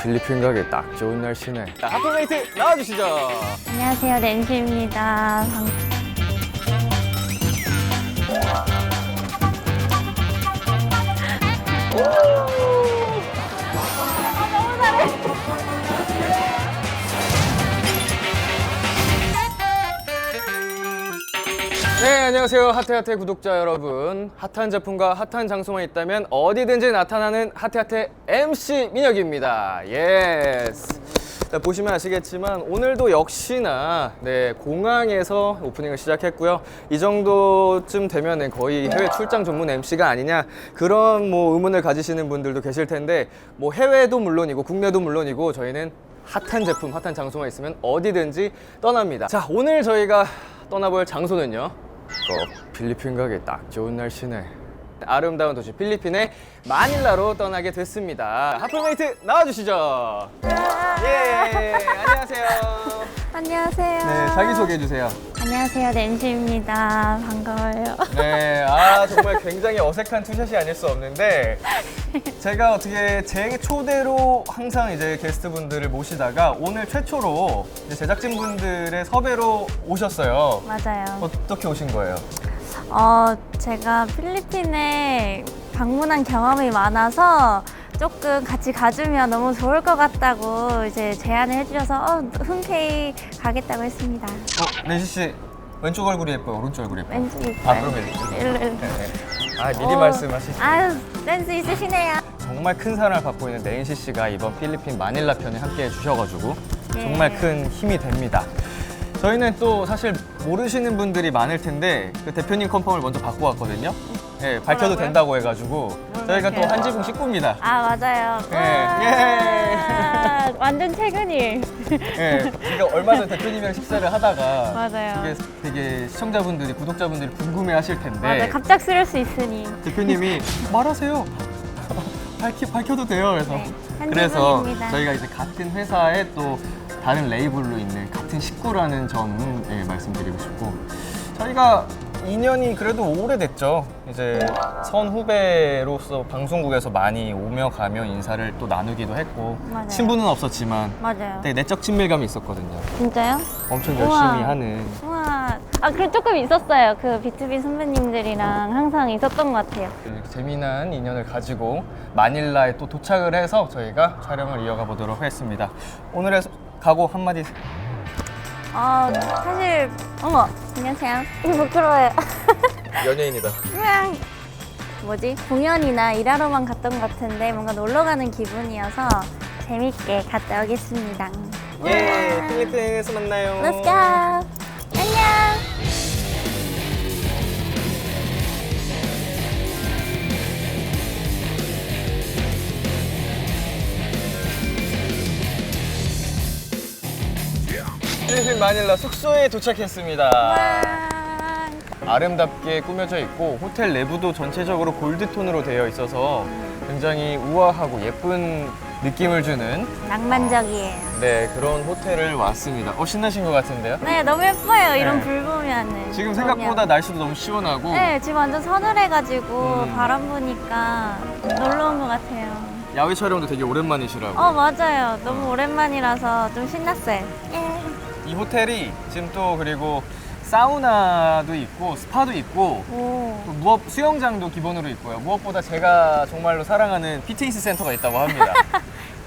필리핀 가기 딱 좋은 날씨네. 자, 하프메이트 나와주시죠. 안녕하세요, 낸시입니다. 네, 안녕하세요. 핫해핫해 구독자 여러분. 핫한 제품과 핫한 장소만 있다면 어디든지 나타나는 핫해핫해 MC 민혁입니다. 예스. 자, 보시면 아시겠지만 오늘도 역시나 공항에서 오프닝을 시작했고요. 이 정도쯤 되면은 거의 해외 출장 전문 MC가 아니냐, 그런 의문을 가지시는 분들도 계실 텐데, 해외도 물론이고 국내도 물론이고 저희는 핫한 제품, 핫한 장소만 있으면 어디든지 떠납니다. 자, 오늘 저희가 떠나볼 장소는요, 필리핀 가기 딱 좋은 날씨네. 아름다운 도시 필리핀의 마닐라로 떠나게 됐습니다. 하프메이트 나와주시죠. 예, 안녕하세요. 안녕하세요. 네, 자기소개해주세요. 안녕하세요, 낸시입니다. 반가워요. 네, 정말 굉장히 어색한 투샷이 아닐 수 없는데, 제가 어떻게 제 초대로 항상 이제 게스트분들을 모시다가 오늘 최초로 이제 제작진분들의 섭외로 오셨어요. 맞아요. 어떻게 오신 거예요? 제가 필리핀에 방문한 경험이 많아서 조금 같이 가주면 너무 좋을 것 같다고 이제 제안을 해주셔서 흔쾌히 가겠다고 했습니다. 낸시 씨, 왼쪽 얼굴이 예뻐요? 오른쪽 얼굴이 예뻐요? 왼쪽이 그러면 일로. 미리 말씀하시죠. 아유, 센스 있으시네요. 정말 큰 사랑을 받고 있는 낸시 씨가 이번 필리핀 마닐라 편에 함께 해주셔가지고 네. 정말 큰 힘이 됩니다. 저희는 또 사실 모르시는 분들이 많을 텐데, 그 대표님 컨펌을 먼저 받고 왔거든요. 네, 밝혀도 뭐라고요? 된다고 해가지고 저희가 또 한지붕 식구입니다. 맞아요. 예. 완전 최근일. 네, 우리가 얼마 전에 대표님이랑 식사를 하다가 맞아요. 이게 되게 시청자분들이, 구독자분들이 궁금해하실 텐데, 맞아요. 갑작스럴 수 있으니. 대표님이 말하세요. 밝혀도 돼요. 그래서 네, 그래서 한지붕입니다. 저희가 이제 같은 회사에 또 다른 레이블로 있는 같은 식구라는 점 말씀드리고 싶고, 저희가 인연이 그래도 오래됐죠. 이제 선후배로서 방송국에서 많이 오며 가며 인사를 또 나누기도 했고, 맞아요. 친분은 없었지만 맞아요. 되게 내적 친밀감이 있었거든요. 진짜요? 엄청 우와. 열심히 하는. 우와. 그래 조금 있었어요. 그 B2B 선배님들이랑 항상 있었던 것 같아요. 이렇게 재미난 인연을 가지고 마닐라에 또 도착을 해서 저희가 촬영을 이어가 보도록 하겠습니다. 오늘의 각오 한마디. 사실 안녕하세요. 부끄러워요. 연예인이다. 그냥 공연이나 일하러만 갔던 것 같은데 뭔가 놀러 가는 기분이어서 재밌게 갔다 오겠습니다. 예, 필리핀에서 만나요. Let's go. 안녕. 필리핀 마닐라 숙소에 도착했습니다. 와. 아름답게 꾸며져 있고, 호텔 내부도 전체적으로 골드톤으로 되어 있어서 굉장히 우아하고 예쁜 느낌을 주는 낭만적이에요. 그런 호텔을 왔습니다. 신나신 것 같은데요? 네, 너무 예뻐요. 이런 네. 불 보면은. 지금 생각보다 날씨도 너무 시원하고, 네, 지금 완전 서늘해가지고 바람 부니까 놀러 온 것 같아요. 야외 촬영도 되게 오랜만이시라고. 맞아요. 너무 오랜만이라서 좀 신났어요. 이 호텔이 지금 또 그리고 사우나도 있고 스파도 있고 오. 수영장도 기본으로 있고요. 무엇보다 제가 정말로 사랑하는 피트니스 센터가 있다고 합니다.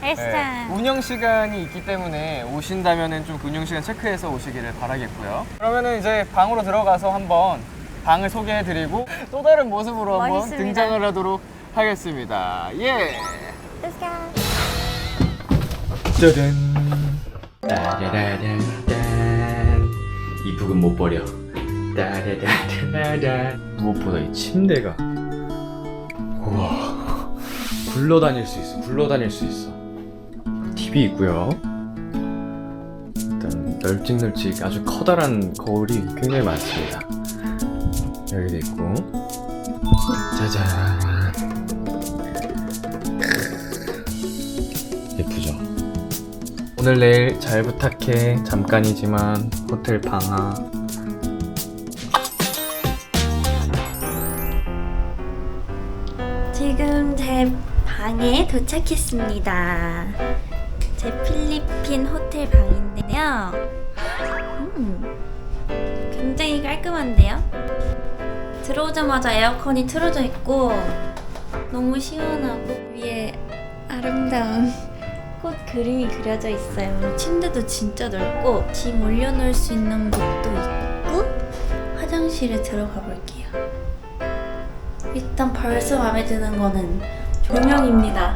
헬스장. 운영 시간이 있기 때문에 오신다면은 좀 운영 시간 체크해서 오시기를 바라겠고요. 그러면은 이제 방으로 들어가서 한번 방을 소개해드리고 또 다른 모습으로 한번 멋있습니다. 등장을 하도록 하겠습니다. 예. Let's go. 짜잔. 따라라란딴 이 북은 못 버려 따라라라란. 무엇보다 이 침대가, 우와, 굴러다닐 수 있어. TV 있고요. 일단 널찍널찍 아주 커다란 거울이 굉장히 많습니다. 여기도 있고, 짜잔. 예쁘죠? 오늘 내일 잘 부탁해. 잠깐이지만 호텔 방아. 지금 제 방에 도착했습니다. 제 필리핀 호텔 방인데요. 굉장히 깔끔한데요? 들어오자마자 에어컨이 틀어져 있고 너무 시원하고 위에 아름다운 꽃 그림이 그려져 있어요. 침대도 진짜 넓고 짐 올려놓을 수 있는 곳도 있고 화장실에 들어가 볼게요. 일단 벌써 마음에 드는 거는 조명입니다.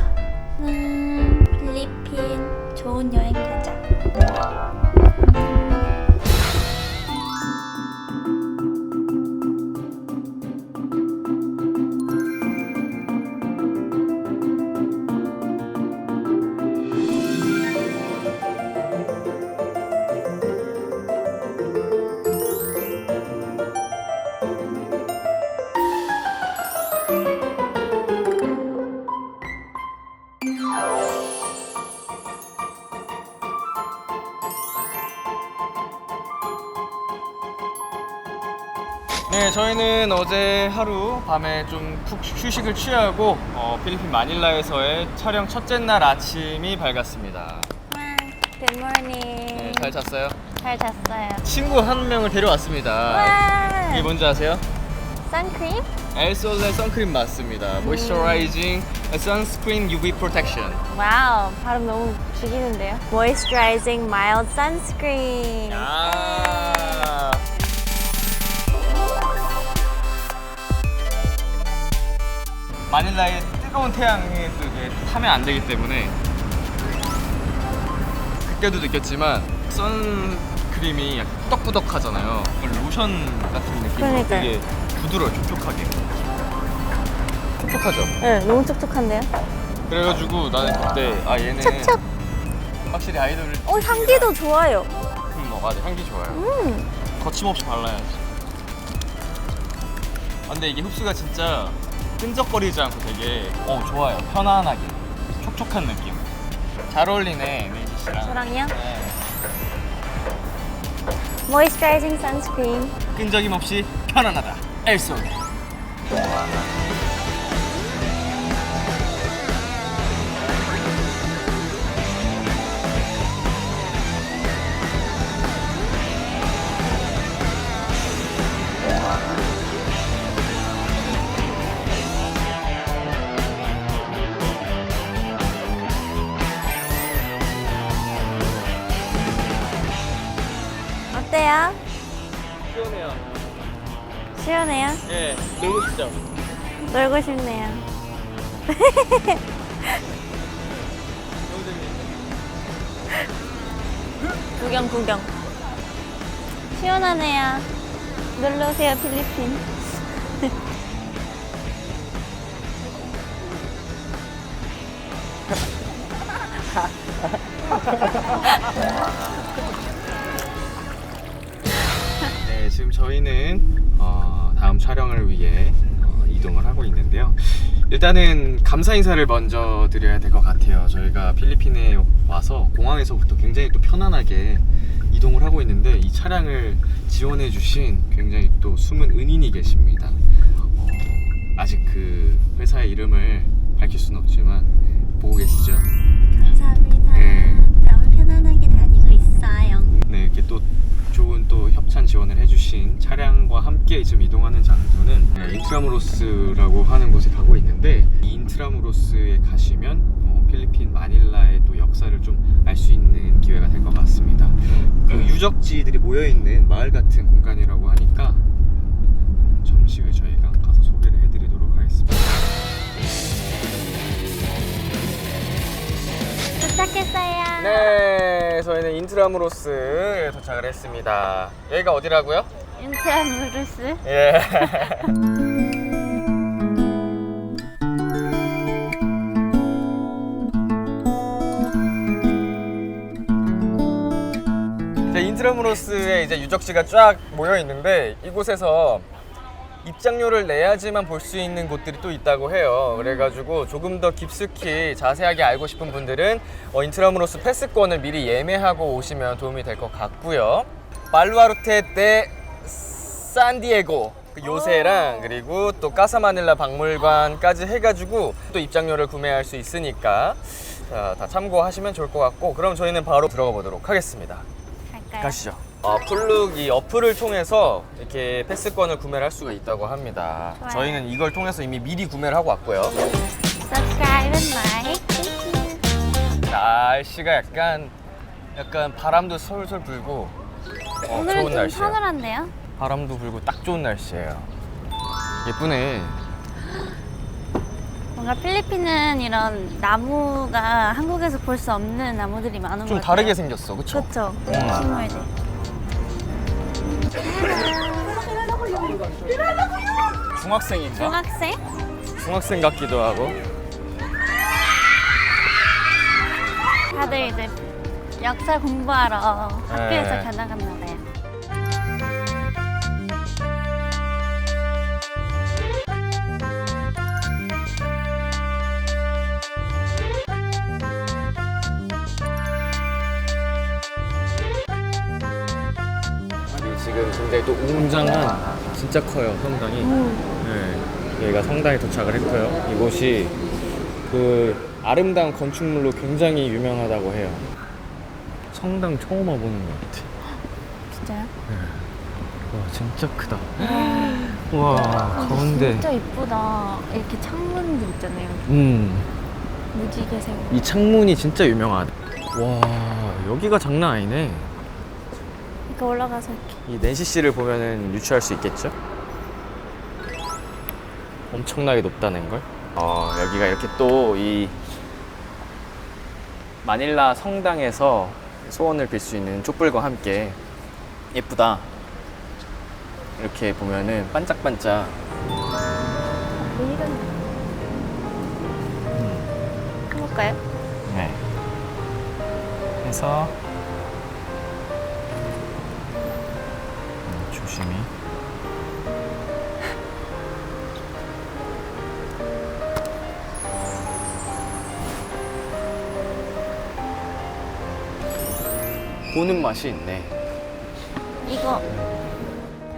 필리핀 좋은 여행 가자. 네, 저희는 어제 하루 밤에 좀 푹 휴식을 취하고 필리핀 마닐라에서의 촬영 첫째 날 아침이 밝았습니다. Good morning. 네, 잘 잤어요? 잘 잤어요. 친구 한 명을 데려왔습니다. 와! 이게 뭔지 아세요? 선크림? 엘솔레 선크림 맞습니다. Moisturizing Sunscreen UV Protection. 와우, 발음 너무 죽이는데요. Moisturizing Mild Sunscreen. 아. 마닐라의 뜨거운 태양에 또 이게 타면 안 되기 때문에 그때도 느꼈지만 선크림이 약간 꾸덕꾸덕하잖아요. 로션 같은 느낌으로 그러니까요. 되게 부드러워, 촉촉하게. 촉촉하죠? 네, 너무 촉촉한데요? 그래가지고 나는 그때 얘는 촉촉. 확실히 아이돌을 향기도 좋아요. 맞아, 향기 좋아요. 거침없이 발라야지. 근데 이게 흡수가 진짜 끈적거리지 않고 되게 좋아요. 편안하게 촉촉한 느낌. 잘 어울리네, 메이지 씨랑. 저랑요? 네. Moisturizing Sunscreen. 끈적임 없이 편안하다. 엘솔. 어때요? 시원해요. 시원해요? 예, 놀고 싶죠? 놀고 싶네요. 너무 재밌네. 구경. 시원하네요. 놀러 오세요, 필리핀. 네, 지금 저희는 다음 촬영을 위해 이동을 하고 있는데요. 일단은 감사 인사를 먼저 드려야 될 것 같아요. 저희가 필리핀에 와서 공항에서부터 굉장히 또 편안하게 이동을 하고 있는데 이 차량을 지원해 주신 굉장히 또 숨은 은인이 계십니다. 아직 그 회사의 이름을 밝힐 수는 없지만 보고 계시죠? 감사합니다. 네. 너무 편안하게 다니고 있어요. 네, 이렇게 또 좋은 또 협찬 지원을 해주신 차량과 함께 지금 이동하는 장소는 인트라무로스라고 하는 곳에 가고 있는데 이 인트라무로스에 가시면 필리핀 마닐라의 또 역사를 좀 알 수 있는 기회가 될 것 같습니다. 그 유적지들이 모여 있는 마을 같은 공간이라고 하니까 잠시 후에 저희가 가서 소개를 해드리도록 하겠습니다. 도착했어요. 네, 저희는 인트라무로스에 도착을 했습니다. 여기가 어디라고요? 인트라무로스. 예. 인트라무로스에 이제 유적지가 쫙 모여 있는데 이곳에서 입장료를 내야지만 볼 수 있는 곳들이 또 있다고 해요. 그래가지고 조금 더 깊숙이 자세하게 알고 싶은 분들은 인트라무로스 패스권을 미리 예매하고 오시면 도움이 될 것 같고요. 발루아르테 대 산디에고 그 요새랑 그리고 또 까사마닐라 박물관까지 해가지고 또 입장료를 구매할 수 있으니까 자, 다 참고하시면 좋을 것 같고 그럼 저희는 바로 들어가 보도록 하겠습니다. 갈까요? 가시죠. 플룩 이 어플을 통해서 이렇게 패스권을 구매를 할 수가 있다고 합니다. 좋아요. 저희는 이걸 통해서 이미 미리 구매를 하고 왔고요. Subscribe and like. Thank you. 날씨가 약간 바람도 솔솔 불고 오늘은 좋은 좀 날씨예요. 서늘한데요? 바람도 불고 딱 좋은 날씨예요. 예쁘네. 뭔가 필리핀은 이런 나무가 한국에서 볼 수 없는 나무들이 많은 것 좀 같아요. 다르게 생겼어, 그쵸? 그렇죠. 식물들. 중학생인가? 중학생? 중학생 같기도 하고. 다들 이제 역사 공부하러 학교에서 네. 가나갔나 봐요. 아니, 지금 굉장히 또 웅장한 진짜 커요, 성당이. 네, 여기가 성당에 도착을 했고요. 이곳이 그 아름다운 건축물로 굉장히 유명하다고 해요. 성당 처음 와보는 것 같아. 진짜요? 와, 진짜 크다. 와, 가운데. 진짜 이쁘다. 이렇게 창문들 있잖아요. 무지개색. 이 창문이 진짜 유명하다. 와, 여기가 장난 아니네. 이렇게 올라가서 이렇게. 이 낸시씨를 보면은 유추할 수 있겠죠? 엄청나게 높다는 걸. 여기가 이렇게 또 이 마닐라 성당에서 소원을 빌 수 있는 촛불과 함께 예쁘다. 이렇게 보면은 반짝반짝. 왜 이런? 해볼까요? 네. 해서 조심히. 보는 맛이 있네. 이거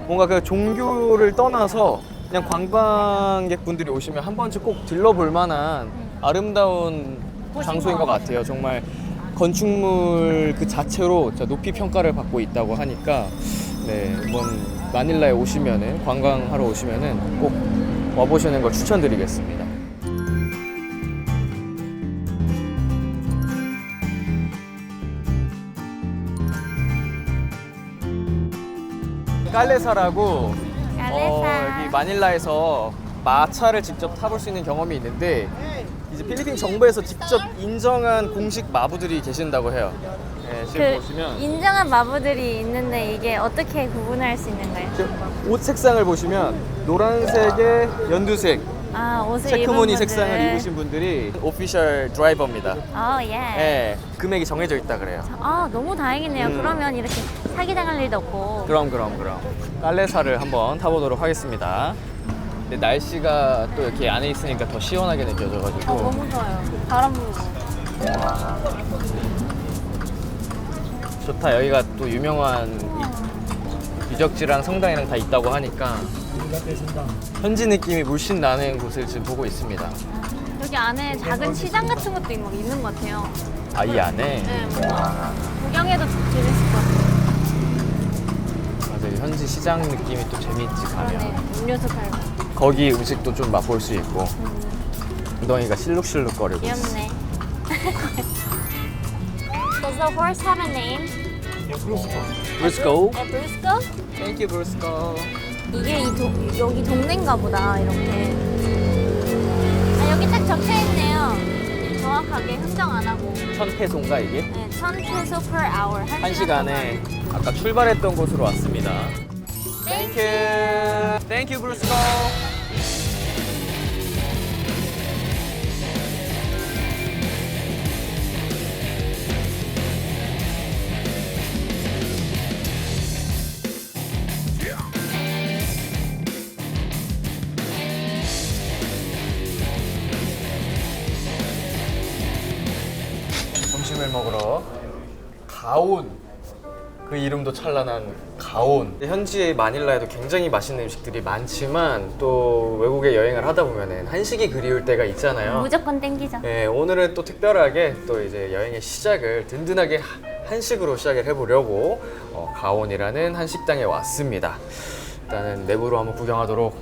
뭔가 그 종교를 떠나서 그냥 관광객분들이 오시면 한 번쯤 꼭 들러볼 만한 아름다운 장소인 것 같아요. 정말 건축물 그 자체로 진짜 높이 평가를 받고 있다고 하니까 네, 이번 마닐라에 오시면은 관광하러 오시면은 꼭 와보시는 걸 추천드리겠습니다. 깔레사라고 깔레사. 여기 마닐라에서 마차를 직접 타볼 수 있는 경험이 있는데 이제 필리핀 정부에서 직접 인정한 공식 마부들이 계신다고 해요. 네, 지금 그 보시면 인정한 마부들이 있는데 이게 어떻게 구분할 수 있는가요? 지금 옷 색상을 보시면 노란색에 연두색 옷을 입은 체크무늬 분들. 색상을 입으신 분들이 오피셜 드라이버입니다. 예. 네, 금액이 정해져 있다 그래요. 너무 다행이네요. 그러면 이렇게 사기당할 일도 없고. 그럼 깔레사를 한번 타보도록 하겠습니다. 근데 날씨가 또 이렇게 안에 있으니까 더 시원하게 느껴져가지고 너무 좋아요. 바람 불고. 좋다. 여기가 또 유명한 유적지랑 성당이랑 다 있다고 하니까 현지 느낌이 물씬 나는 곳을 지금 보고 있습니다. 여기 안에 작은 시장 같은 것도 막 있는 것 같아요. 이 안에 네, 뭔가 구경해도 재밌을 것 같아요. 맞아요. 현지 시장 느낌이 또 재밌지 가면. 그러네. 음료수 팔고. 거기 음식도 좀 맛볼 수 있고 엉덩이가 실룩실룩거리고 있어. 귀엽네. Does the horse have a name? 브루스코. 브루스코? Thank you, 브루스코. 이게 여기 동네인가 보다, 이렇게. 여기 딱 적혀 있네요. 정확하게 흥정 안 하고. 1000페소인가 이게? 네, 1000페소 per hour. 한 시간에 아까 출발했던 곳으로 왔습니다. Thank you. Thank you, 브루스코. 점심을 먹으러 가온 그 이름도 찬란한 가온. 현지 마닐라에도 굉장히 맛있는 음식들이 많지만 또 외국에 여행을 하다 보면은 한식이 그리울 때가 있잖아요. 무조건 땡기죠. 네, 오늘은 또 특별하게 또 이제 여행의 시작을 든든하게 한식으로 시작을 해보려고 가온이라는 한식당에 왔습니다. 일단은 내부로 한번 구경하도록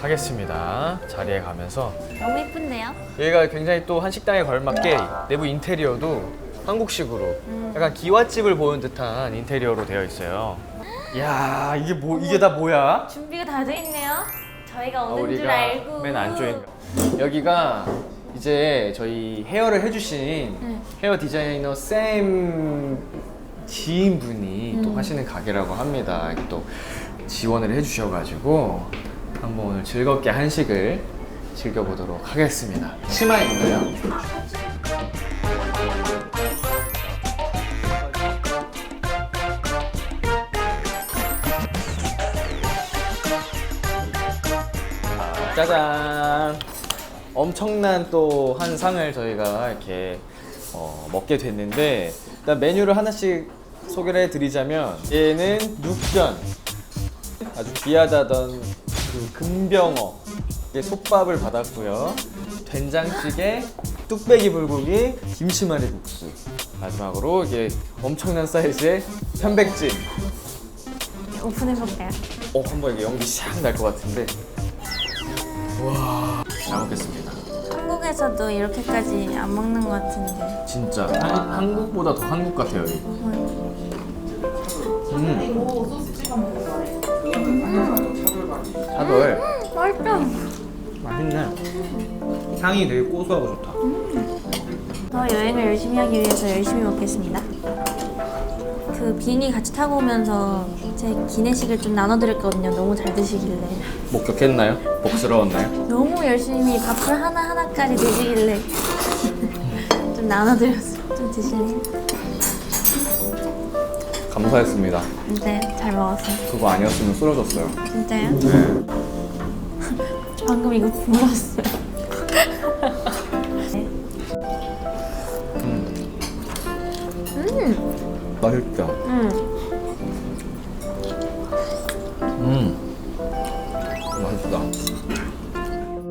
하겠습니다. 자리에 가면서 너무 예쁜데요? 여기가 굉장히 또 한식당에 걸맞게 내부 인테리어도 한국식으로 약간 기와집을 보는 듯한 인테리어로 되어 있어요. 이야, 이게 다 뭐야? 준비가 다 돼 있네요. 저희가 오는 줄 우리가 알고. 맨 안쪽인가. 여기가 이제 저희 헤어를 해주신 헤어 디자이너 샘 지인분이 또 하시는 가게라고 합니다. 이렇게 또 지원을 해주셔가지고 한번 오늘 즐겁게 한식을 즐겨보도록 하겠습니다. 치마 입는다요? 짜잔! 엄청난 또 한 상을 저희가 이렇게 먹게 됐는데 일단 메뉴를 하나씩 소개를 해드리자면 얘는 육전, 아주 귀하다던 그 금병어 솥밥을 받았고요. 된장찌개, 뚝배기 불고기, 김치말이 국수, 마지막으로 이게 엄청난 사이즈의 편백찜. 오픈해볼까요? 한번 이게 연기 샥 날 것 같은데. 와, 잘 먹겠습니다. 한국에서도 이렇게까지 안 먹는 것 같은데. 진짜 한국보다 더 한국 같아요 여기. 차돌 맛있다. 맛있네. 향이 되게 고소하고 좋다. 더 여행을 열심히 하기 위해서 열심히 먹겠습니다. 그 비행기 같이 타고 오면서 제 기내식을 좀 나눠드렸거든요. 너무 잘 드시길래. 목격했나요? 복스러웠나요? 너무 열심히 밥을 하나하나까지 드시길래 좀 나눠드렸어요. 좀 드실래요? 감사했습니다. 네, 잘 먹었어요. 그거 아니었으면 쓰러졌어요. 진짜요? 네. 방금 이거 굶었어요. 맛있죠? 맛있다.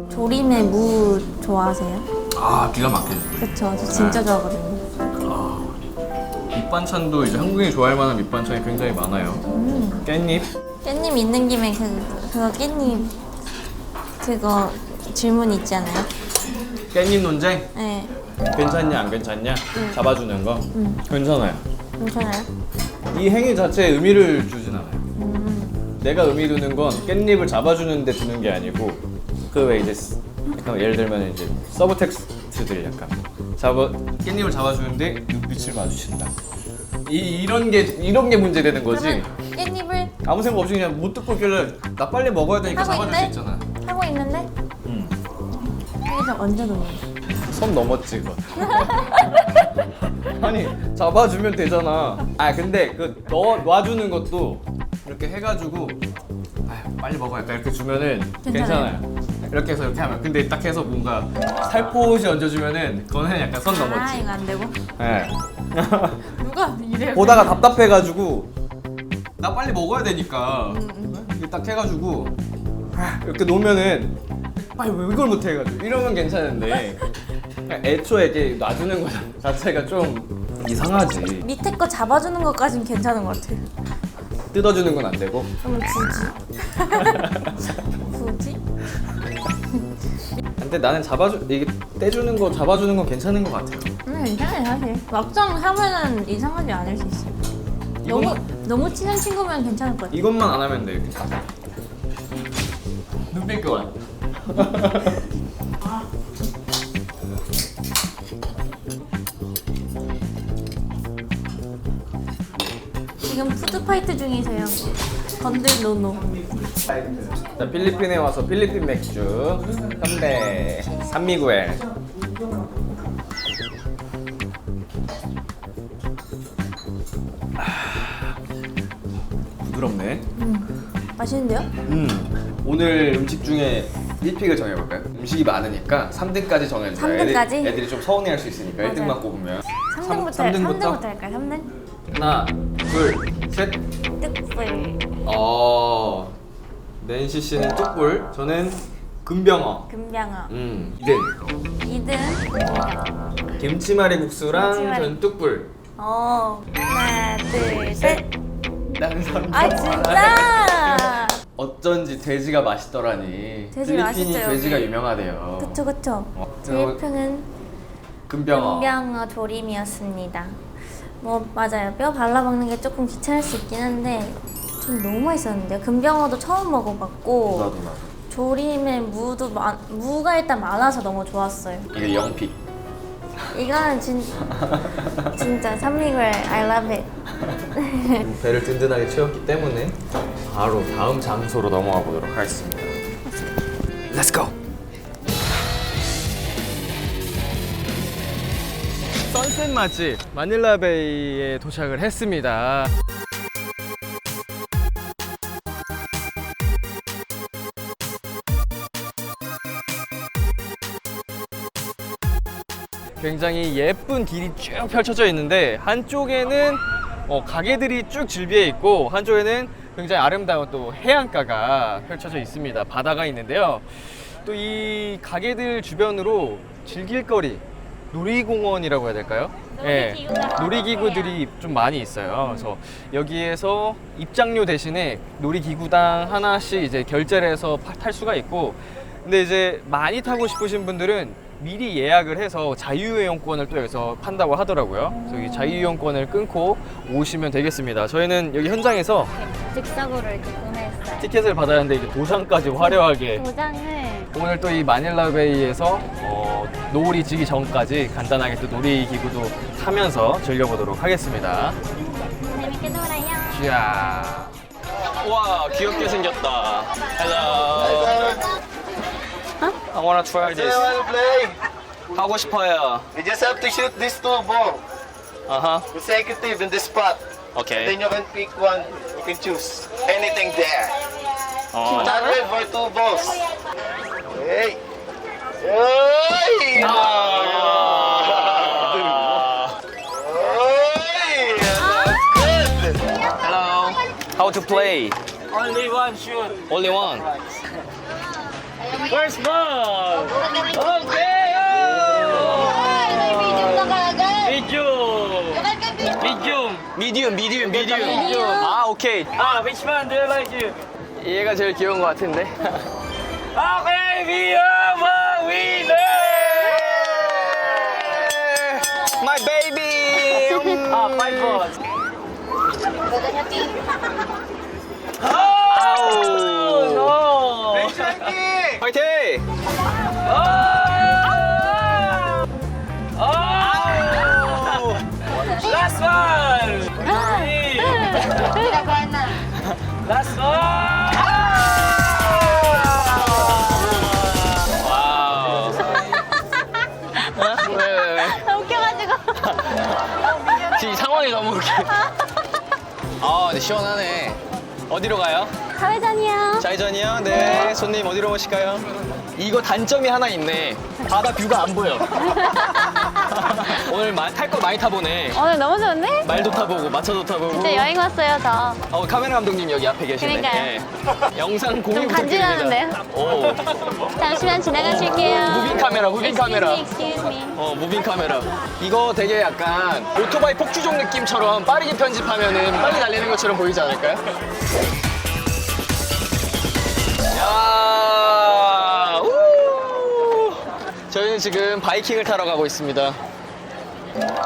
조림의 무 좋아하세요? 아, 기가 막히죠. 그쵸, 저 진짜 좋아하거든요. 밑반찬도 이제 한국인이 좋아할 만한 밑반찬이 굉장히 많아요. 깻잎, 깻잎 있는 김에 그거 깻잎 그거 질문 있잖아요. 깻잎 논쟁? 네, 괜찮냐 안 괜찮냐? 잡아주는 거? 괜찮아요. 괜찮아요? 이 행위 자체에 의미를 주진 않아요. 내가 의미 두는 건 깻잎을 잡아주는데 두는 게 아니고 그 왜 이제 약간 예를 들면 이제 서브텍스트들 약간 깻잎을 잡아주는데 눈빛을 마주친다. 이런 게 문제되는 거지. 그러면 깻잎을 아무 생각 없이 그냥 못 듣고 있길래 나 빨리 먹어야 되니까 하고 잡아줄 수 있는데? 있잖아. 하고 있는데 여기서 얹어 놓는 거. 선 넘었지 그거. 아니 잡아주면 되잖아. 아 근데 그 놔주는 것도 이렇게 해가지고 빨리 먹어 약간 이렇게 주면은 괜찮아요? 괜찮아요. 이렇게 해서 이렇게 하면 근데 딱 해서 뭔가 살포시 얹어주면은 그거는 약간 선 아 넘었지. 이거 안 되고. 네. 누가 이래요? 보다가 답답해가지고 나 빨리 먹어야 되니까 이렇게 딱 해가지고 이렇게 놓으면은 빨리 왜 이걸 못해 해가지고 이러면 괜찮은데 그냥 애초에 이렇게 놔주는 거 자체가 좀 이상하지. 밑에 거 잡아주는 것까진 괜찮은 것 같아요. 뜯어주는 건 안 되고. 그럼 굳이? 근데 나는 이게 떼주는 거 잡아주는 건 괜찮은 것 같아요. 괜찮아요 사실. 막상 하면은 이상하지 않을 수 있어요. 너무 친한 친구면 괜찮을 것 같아요. 이것만 안 하면 돼 이렇게 딱. 눈빛 교환. 지금 푸드파이트 중이세요. 건들 노노. 자, 필리핀에 와서 필리핀 맥주 현대 산미구엘. 부드럽네. 맛있는데요? 오늘 음식 중에 1픽을 정해볼까요? 음식이 많으니까 3등까지 정해줘요. 3등까지? 애들이 좀 서운해할 수 있으니까 맞아요. 1등만 꼽으면 3등부터 3등부터? 할까요? 3등? 하나, 둘, 셋. 뚝불. 낸시 씨는 뚝불, 저는 금병어. 금병어. 2등. 2등. 김치말이 국수랑 김치말이. 저는 뚝불. 하나, 둘, 셋. 나는 아, 진짜? 어쩐지 돼지가 맛있더라니. 돼지 필리핀이 맛있죠, 돼지가 여기. 유명하대요. 그쵸, 그쵸. 제 저- 표는 금병어. 금병어 조림이었습니다. 뭐 맞아요. 뼈 발라먹는 게 조금 귀찮을 수 있긴 한데 좀 너무 맛있었는데요. 금병어도 처음 먹어봤고 나도. 조림에 무가 일단 많아서 너무 좋았어요. 이게 영픽. 이거는 진짜 삼미굴 I love it. 배를 든든하게 채웠기 때문에 바로 다음 장소로 넘어가 보도록 하겠습니다. Let's go. 선셋 맛집 마닐라베이에 도착을 했습니다. 굉장히 예쁜 길이 쭉 펼쳐져 있는데 한쪽에는 가게들이 쭉 즐비해 있고 한쪽에는 굉장히 아름다운 또 해안가가 펼쳐져 있습니다. 바다가 있는데요. 또 이 가게들 주변으로 즐길 거리, 놀이공원이라고 해야 될까요? 놀이기구가 놀이기구들이 좀 많이 있어요. 그래서 여기에서 입장료 대신에 놀이기구당 하나씩 이제 결제를 해서 탈 수가 있고, 근데 이제 많이 타고 싶으신 분들은 미리 예약을 해서 자유이용권을 또 여기서 판다고 하더라고요. 그래서 이 자유이용권을 끊고 오시면 되겠습니다. 저희는 여기 현장에서 즉석으로 이렇게 구매했어요. 티켓을 받아야 하는데 이제 도장까지 화려하게 도장을 오늘 또 이 마닐라베이에서 노을이 지기 전까지 간단하게 또 놀이기구도 타면서 즐겨보도록 하겠습니다. 재밌게 놀아요. 자, 와 귀엽게 생겼다. Hello. I wanna try this. wanna play? 하고 싶어요. You just have to shoot these two balls 아하. consecutive in this spot. 오케이. Then you can pick one. You can choose anything there. 어. Not red for two balls. Hey. Hey. Hey. That's good. Hello. How to play? Only one shoot. Only one. First ball. Okay. medium. 아, 오케이. Which one do you like you? 얘가 제일 귀여운 것 같은데. Okay, we are the winner. My baby. 5 balls. 아우. No. 화이팅! Last one. Last one. 와우. 왜? 웃겨가지고. 지금 상황이 너무 웃겨. 아, 근데 시원하네. 어디로 가요? 사회전이요. 좌회전이요? 네. 손님 어디로 오실까요? 이거 단점이 하나 있네. 바다 뷰가 안 보여. 오늘 탈 거 많이 타보네. 오늘 너무 좋은데? 말도 타보고 마차도 타보고. 진짜 여행 왔어요, 저. 카메라 감독님 여기 앞에 계시네. 그러니까요. 영상 공유 좀 부탁드립니다. 간지나는데요? 오. 잠시만 지나가실게요. 무빙 카메라, 무빙 카메라. Excuse me. 무빙 카메라. 이거 되게 약간 오토바이 폭주족 느낌처럼 빠르게 편집하면은 빨리 달리는 것처럼 보이지 않을까요? 야, 우! 저희는 지금 바이킹을 타러 가고 있습니다.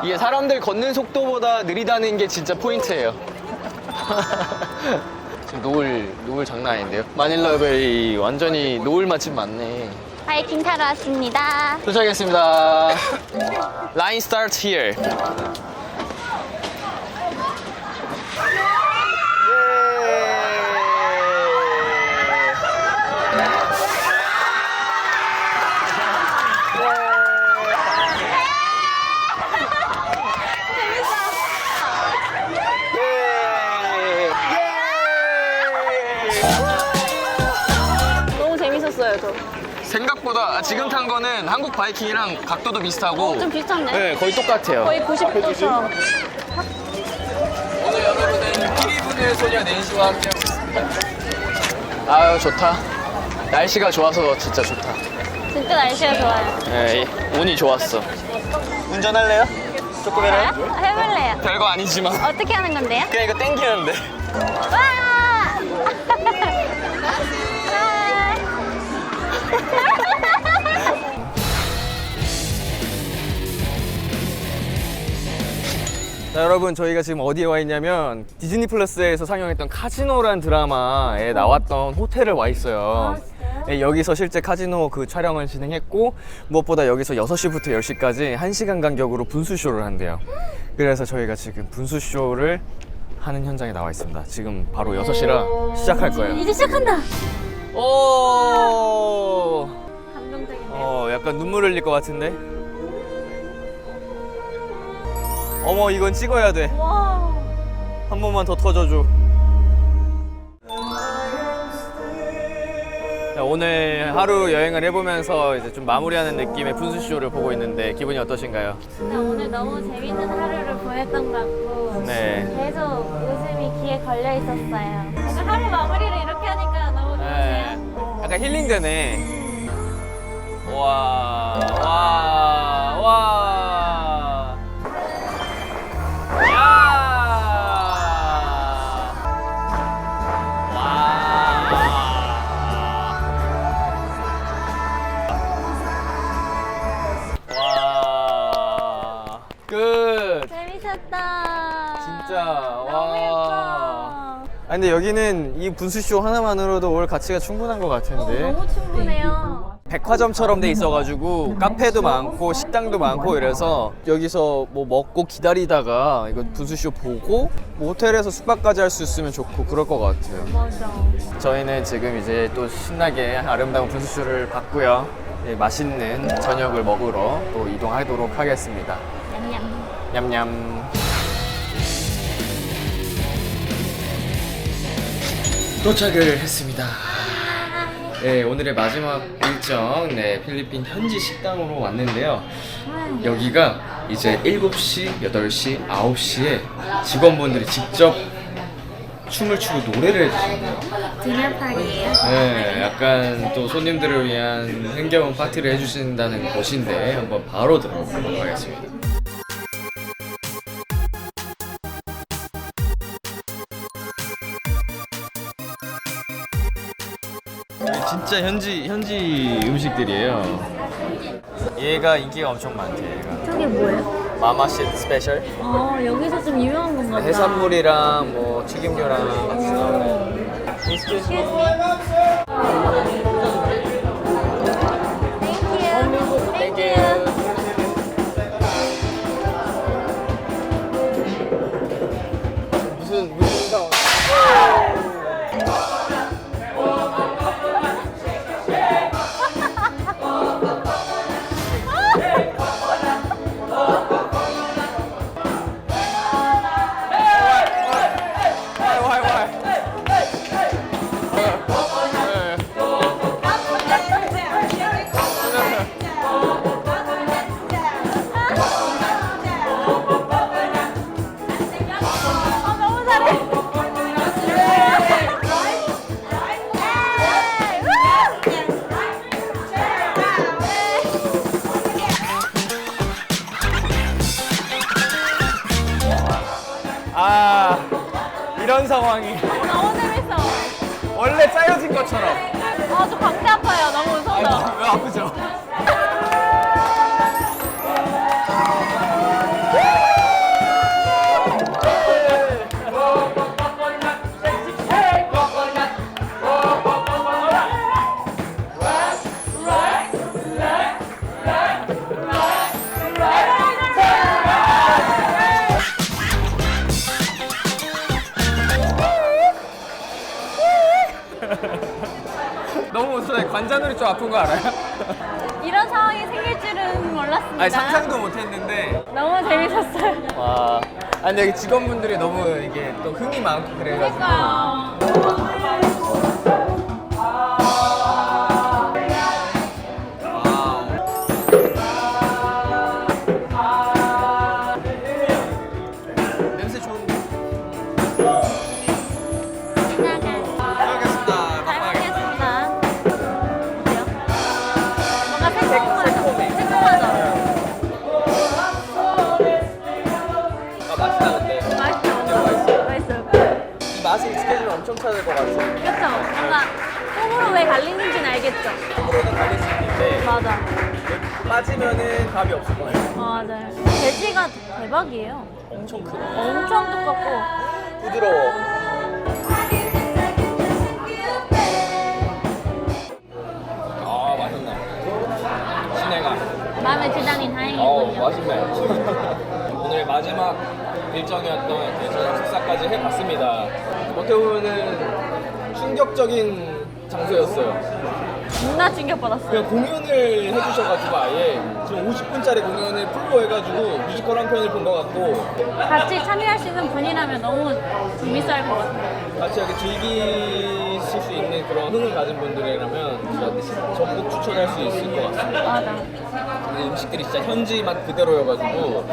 이게 사람들 걷는 속도보다 느리다는 게 진짜 포인트예요. 지금 노을 장난 아닌데요? 마닐라베이 완전히 노을 맛집 많네. 바이킹 타러 왔습니다. 도착했습니다. Line starts here. 너무 재밌었어요, 저. 생각보다 지금 탄 거는 한국 바이킹이랑 각도도 비슷하고 좀 비슷한데? 네, 거의 똑같아요. 거의 90도처럼. 오늘 여러분은 피리부는 소녀 낸시와 함께하고 있습니다. 아유 좋다. 날씨가 좋아서 진짜 좋다. 진짜 날씨가 좋아요. 네, 운이 좋았어. 운전할래요? 조금이라도? 해볼래요. 별거 아니지만 어떻게 하는 건데요? 그냥 이거 땡기는데. 와! 자, 여러분 저희가 지금 어디에 와 있냐면 디즈니 플러스에서 상영했던 카지노란 드라마에 나왔던 호텔에 와 있어요. 네, 여기서 실제 카지노 그 촬영을 진행했고 무엇보다 여기서 6시부터 10시까지 1시간 간격으로 분수쇼를 한대요. 그래서 저희가 지금 분수쇼를 하는 현장에 나와 있습니다. 지금 바로 6시라 시작할 거예요. 이제 시작한다. 오! 감동적이네요. 약간 눈물 흘릴 것 같은데? 어머, 이건 찍어야 돼. 와. 한 번만 더 터져줘. 자, 오늘 하루 여행을 해보면서 이제 좀 마무리하는 느낌의 분수쇼를 보고 있는데 기분이 어떠신가요? 진짜 오늘 너무 재밌는 하루를 보냈던 것 같고 네. 계속 웃음이 귀에 걸려 있었어요. 약간 하루 마무리를 이렇게 하니까 너무 네. 좋으세요? 약간 힐링되네. 와, 와, 와. 야! 와. 끝. 재밌었다. 진짜. 너무 와. 예뻐. 아, 근데 여기는 이 분수쇼 하나만으로도 올 가치가 충분한 것 같은데. 너무 충분해요. 백화점처럼 돼 있어가지고 카페도 많고 식당도 많고 이래서 여기서 뭐 먹고 기다리다가 이거 분수쇼 보고 뭐 호텔에서 숙박까지 할 수 있으면 좋고 그럴 것 같아요. 맞아. 저희는 지금 이제 또 신나게 아름다운 분수쇼를 봤고요. 네, 맛있는 저녁을 먹으러 또 이동하도록 하겠습니다. 냠냠. 냠냠. 도착을 했습니다. 네, 오늘의 마지막 일정, 네, 필리핀 현지 식당으로 왔는데요. 여기가 이제 7시, 8시, 9시에 직원분들이 직접 춤을 추고 노래를 해주신대요. 디너 파티예요? 네, 약간 또 손님들을 위한 흥겨운 파티를 해주신다는 곳인데 한번 바로 들어보도록 하겠습니다. 진짜 현지 음식들이에요. 얘가 인기가 엄청 많대. 얘가 저게 뭐예요? 마마쉿 스페셜. 여기서 좀 유명한 건가 보다. 해산물이랑 뭐 튀김류랑 같이 나오네. Excuse me. Thank you. 무슨 상황? 너무 잘해. 아, 이런 상황이 너무 재밌어. 원래 짜여진 것처럼. 저 광대 아파요. 너무 웃어서. 왜 아프죠? 너무 웃어요. 관자놀이 좀 아픈 거 알아요? 이런 상황이 생길 줄은 몰랐습니다. 아니 상상도 못했는데. 너무 재밌었어요. 와. 아 근데 여기 직원분들이 너무 이게 또 흥이 많고 그래가지고. 그러니까요. 냄새 좋은데. 맛있다 근데. 맛있어요. 이 맛을 익숙해지면 엄청 찾을 것 같아. 그쵸? 뭔가 속으로 왜 갈리는지는 알겠죠? 속으로는 갈릴 수 있는데 맞아. 빠지면은 답이 없을 거예요. 맞아요. 돼지가 대박이에요. 엄청 크네. 엄청 두껍고. 부드러워. 아 맛있네. 신혜가. 마음에 드다니 다행이군요. 맛있네. 오늘 마지막 일정이었던 저녁 식사까지 해봤습니다. 어떻게 보면은 충격적인 장소였어요. 존나 충격받았어요. 그냥 공연을 해주셔가지고 아예 지금 50분짜리 공연을 풀로 해가지고 뮤지컬 한 편을 본 것 같고 같이 참여할 수 있는 분이라면 너무 재밌어할 것 같아요. 같이 이렇게 즐기실 수 있는 그런 흥을 가진 분들이라면 진짜 전국 추천할 수 있을 것 같습니다. 맞아. 근데 음식들이 진짜 현지 맛 그대로여가지고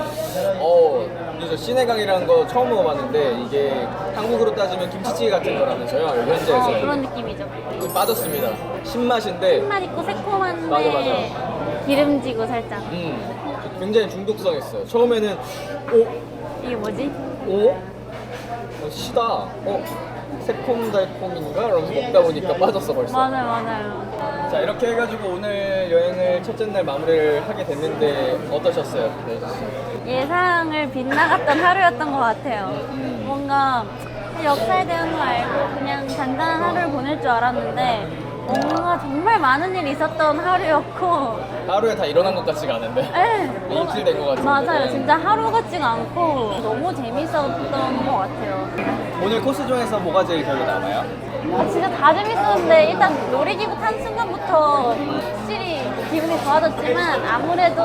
그래서 시내강이라는 거 처음 먹어봤는데 이게 한국으로 따지면 김치찌개 같은 거라면서요 여기 현지에서 그런 느낌이죠. 빠졌습니다. 신맛인데 신맛 있고 새콤한데 맞아. 기름지고 살짝. 굉장히 중독성 있어요. 처음에는 이게 뭐지? 시다 새콤달콤인가? 이러면서 먹다 보니까 빠졌어 벌써. 맞아요. 자 이렇게 해가지고 오늘 여행을 첫째 날 마무리를 하게 됐는데 어떠셨어요? 네. 예상을 빗나갔던 하루였던 것 같아요. 뭔가 역사에 대한 거 알고 그냥 잔잔한 하루를 보낼 줄 알았는데 뭔가 정말 많은 일이 있었던 하루였고 하루에 다 일어난 것 같지가 않은데 에, 이틀 된 것 같은데. 맞아요. 진짜 하루 같지가 않고 너무 재밌었던 것 같아요. 오늘 코스 중에서 뭐가 제일 기억에 남아요? 진짜 다 재밌었는데 일단 놀이기구 탄 순간부터 확실히 기분이 좋아졌지만 아무래도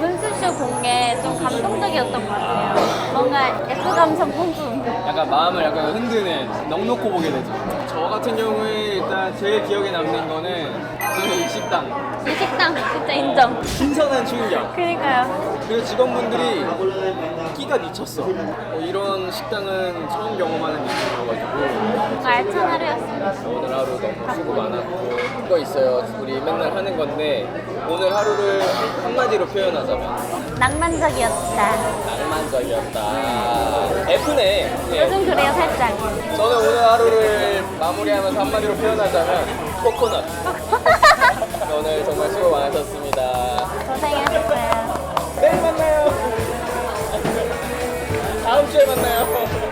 분수쇼 본 게 좀 감동적이었던 것 같아요. 뭔가 F 감성 뿜뿜. 약간 마음을 약간 흔드는 넉넉히 보게 되죠. 저 같은 경우에 일단 제일 기억에 남는 거는 이 식당. 이 식당 진짜 인정. 신선한 충격. 그러니까요. 그리고 직원분들이 끼가 미쳤어. 이런 식당은 처음 경험하는 느낌이어가지고 뭔가 알찬 하루였습니다. 오늘 하루 너무 수고 많았고 그거 있어요. 우리 맨날 하는 건데 오늘 하루를 한마디로 표현하자면 낭만적이었다. 낭만적이었다. F네. 예. 요즘 그래요 살짝. 저는 오늘 하루를 마무리하면서 한마디로 표현하자면 코코넛. 오늘 정말 수고 많으셨습니다. 고생하셨어요. 내일 만나요. 다음 주에 만나요.